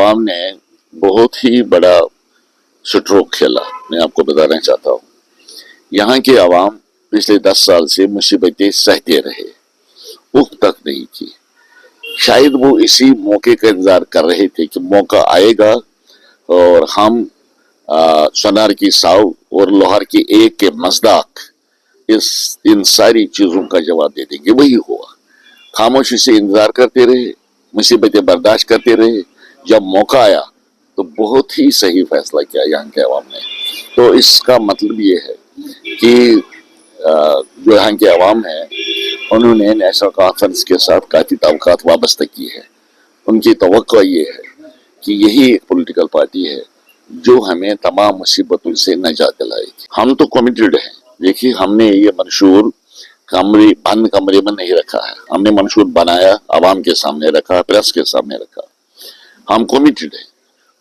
आवाम ने बहुत ही बड़ा स्ट्रोक खेला। मैं आपको बताना चाहता हूँ, यहाँ के आवाम पिछले 10 साल से मुसीबतें सहते रहे, उफ तक नहीं की। शायद वो इसी मौके का इंतजार कर रहे थे कि मौका आएगा और हम सोनार की साव और लोहार की एक के मजदाक इन सारी चीजों का जवाब दे देंगे। वही हुआ। खामोशी से इंतजार करते रहे, मुसीबतें बर्दाश्त करते रहे। जब मौका आया तो बहुत ही सही फैसला किया यहाँ के अवाम ने। तो इसका मतलब ये है कि जो यहाँ के अवाम है उन्होंने नेशनल कॉन्फ्रेंस के साथ काफी ताल्लुकात वाबस्ता की है। उनकी तवक्को ये है कि यही एक पॉलिटिकल पार्टी है जो हमें तमाम मुसीबतों से नजात दिलाएगी। हम तो कमिटेड हैं। देखिए, हमने ये मंशूर बंद कमरे में नहीं रखा है। हमने मंशूर बनाया, आवाम के सामने रखा, प्रेस के सामने रखा। हम कमिटेड हैं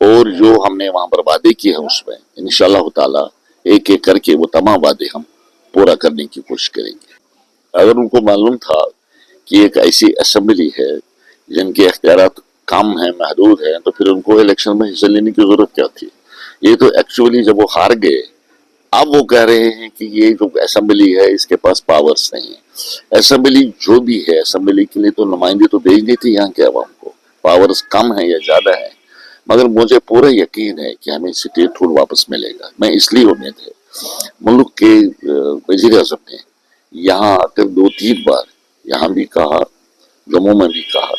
और जो हमने वहां पर वादे किए हैं उसमें इंशाअल्लाह ताला एक एक करके वो तमाम वादे हम पूरा करने की कोशिश करेंगे। अगर उनको मालूम था कि एक ऐसी असेंबली है जिनके अख्तियारात कम है, महदूद है, तो फिर उनको इलेक्शन में हिस्सा लेने की जरूरत क्या थी। ये तो एक्चुअली जब वो हार गए, अब वो कह रहे हैं कि ये जो असेंबली है इसके पास पावर्स नहीं है। असेंबली जो भी है, असेंबली के लिए तो नुमाइंदे तो भेजनी थी यहाँ के अवाम को। पावर्स कम है या ज्यादा है, मगर मुझे पूरा यकीन है कि हमें स्टेट रूल वापस मिलेगा। मैं इसलिए उम्मीद है, मुल्क के वजीर आज़म ने यहाँ आकर 2-3 बार यहाँ भी कहा, जम्मू में भी कहा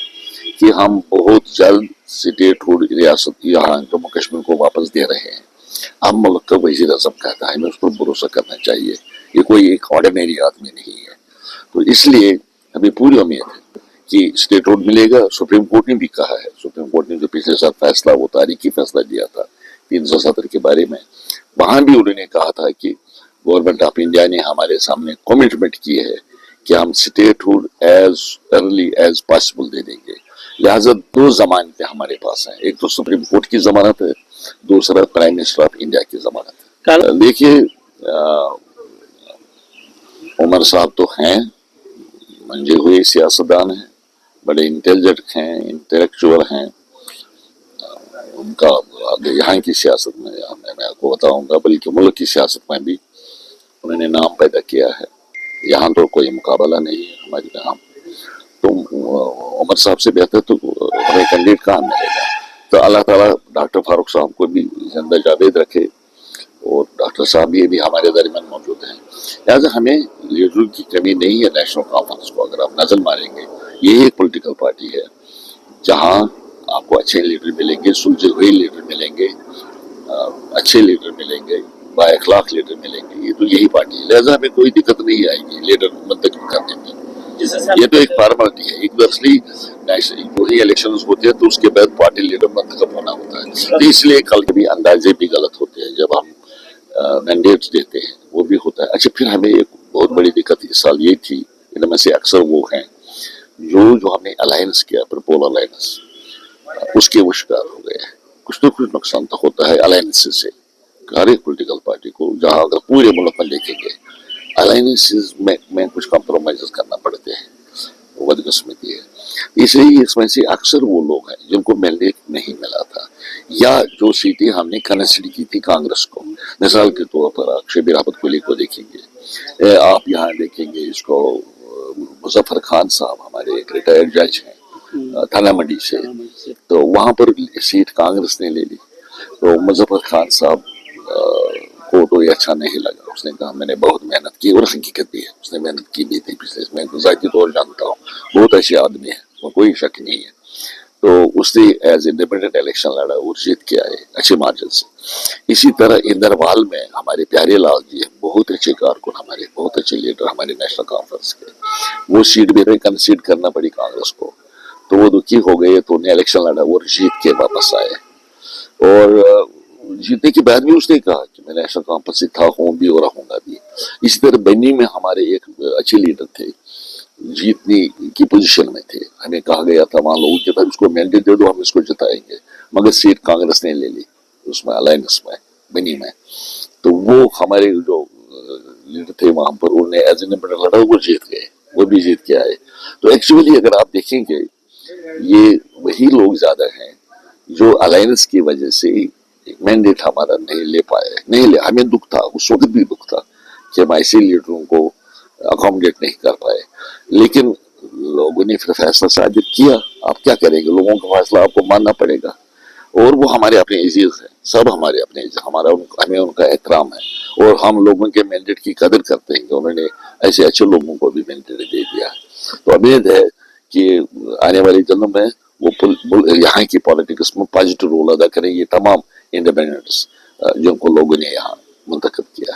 कि हम बहुत जल्द स्टेट रूल रियासत यहाँ जम्मू कश्मीर को वापस दे रहे हैं। अब मुल्क का वजीर आज़म कहता है, हमें उस पर भरोसा करना चाहिए। ये कोई एक ऑर्डिनरी आदमी नहीं है। तो इसलिए हमें पूरी उम्मीद है कि स्टेट रूल मिलेगा। सुप्रीम कोर्ट ने भी कहा है, सुप्रीम कोर्ट ने जो पिछले साल फैसला, वो तारीखी फैसला दिया था 370 के बारे में, वहां भी उन्होंने कहा था कि गवर्नमेंट ऑफ इंडिया ने हमारे सामने कमिटमेंट की है कि हम state rule as early as possible दे देंगे। लिहाजा 2 जमानतें हमारे पास हैं, एक तो सुप्रीम कोर्ट की जमानत है, दूसरा प्राइम मिनिस्टर ऑफ इंडिया की जमानत है। देखिए, उमर साहब तो हैं, मंजे हुए सियासतदान हैं, बड़े इंटेलिजेंट हैं, इंटेलेक्चुअल हैं। उनका यहाँ की सियासत में मैं आपको बताऊंगा, बल्कि मुल्क की सियासत में भी उन्होंने नाम पैदा किया है। यहाँ तो कोई मुकाबला नहीं है हमारे यहाँ। तो उमर साहब से बेहतर तो हमें कैंडिडेट कहाँ मिलेगा। तो अल्लाह ताला डॉक्टर फारूक साहब को भी जिंदा जावेद रखे और डॉक्टर साहब ये भी हमारे दरमियान मौजूद हैं। लिहाजा हमें लीडर की कमी नहीं है। नेशनल कॉन्फ्रेंस को अगर आप नजर मारेंगे, ये एक पॉलिटिकल पार्टी है जहाँ आपको अच्छे लीडर मिलेंगे, सुलझे हुए लीडर मिलेंगे, अच्छे लीडर मिलेंगे, बाएखलाक लीडर मिलेंगे। ये तो यही पार्टी है। लिहाजा हमें कोई दिक्कत नहीं आएगी लीडर मुंतखब करने में। ये तो एक फॉर्मेलिटी है। एक दरअसली जो ही इलेक्शन होते हैं तो उसके बाद पार्टी लीडर मुंतखब होना होता है। तो इसलिए कल के भी अंदाजे भी गलत होते हैं जब हम मैंडेट्स देते हैं, वो भी होता है। अच्छा, फिर हमें एक बहुत बड़ी दिक्कत इस साल ये थी, इनमें से अक्सर वो हैं जो हमने अलायंस किया, प्रपोल अलायंस, उसके वो शिकार हो गए हैं। कुछ तो कुछ नुकसान तो होता है अलायंस से हर एक पोलिटिकल पार्टी को। जहां अगर पूरे मुल्क में देखेंगे अलायंसेस में कुछ कॉम्प्रोमाइज करना पड़ते हैं, वो बदकिस्मती है। इसलिए इसमें से अक्सर वो लोग हैं जिनको मैंडेट नहीं मिला था, या जो सीटें हमने कंसिडर की थी कांग्रेस को। मिसाल के तौर पर अक्षय बिरापत कोहली को देखेंगे, आप यहाँ देखेंगे इसको मुजफ्फर खान साहब, हमारे एक रिटायर्ड जज हैं थाना मंडी से, तो वहां पर सीट कांग्रेस ने ले ली। तो मुजफ्फर खान साहब को तो ये अच्छा नहीं लगा। उसने कहा मैंने बहुत मेहनत की, और हकीकत भी है उसने मेहनत की भी थी पिछले, मैं तो जाती तौर जानता हूँ, बहुत अच्छे आदमी है, वो कोई शक नहीं है। तो उसने एज इंडिपेंडेंट इलेक्शन लड़ा और जीत के आए अच्छे मार्जिन से। इसी तरह इंदरवाल में हमारे प्यारे लाल जी है, बहुत अच्छे कारकुन, हमारे बहुत अच्छे लीडर हमारे नेशनल कॉन्फ्रेंस के, वो सीट भी कंसीड करना पड़ी कांग्रेस को, तो वो दुखी हो गए। तो उन्हें इलेक्शन लड़ा और जीत के वापस आए। और जीतने के बाद भी उसने कहा कि मैं नेशनल कॉन्फ्रेंस से था, हूँ भी और रहूंगा भी। इसी तरह बन्नी में हमारे एक अच्छे लीडर थे, जीतने की पोजीशन में थे। हमें कहा गया था वहां लोगों के पास उसको मैंडेट दे दो, हम इसको जिताएंगे, मगर सीट कांग्रेस ने ले ली उसमें अलायंस में बन्नी में। तो वो हमारे जो लीडर थे वहां पर, उन्होंने एज इंडिपेंडेंट लड़ा, वो जीत गए, वो भी जीत के आए। तो एक्चुअली अगर आप देखेंगे ये वही लोग ज्यादा हैं جو الائنس کی وجہ سے مینڈیٹ ہمارا نہیں لے پائے، نہیں لے، ہمیں دکھ تھا، اس وقت بھی دکھ تھا کہ ہم ایسے لیڈروں کو اکوموڈیٹ نہیں کر پائے، لیکن لوگوں نے پھر فیصلہ صادر کیا. آپ کیا کریں گے، لوگوں کا فیصلہ آپ کو ماننا پڑے گا. اور وہ ہمارے اپنے عزیز ہیں، سب ہمارے اپنے عزیز، ہمیں ان کا احترام ہے، اور ہم لوگوں کے مینڈیٹ کی قدر کرتے ہیں کہ انہوں نے ایسے اچھے لوگوں کو بھی مینڈیٹ دے دیا. تو امید ہے کہ آنے والے دنوں میں وہ یہاں کی پالیٹکس میں پازیٹو رول ادا کریں، یہ تمام انڈیپینڈنٹس جن کو لوگوں نے یہاں منتخب کیا.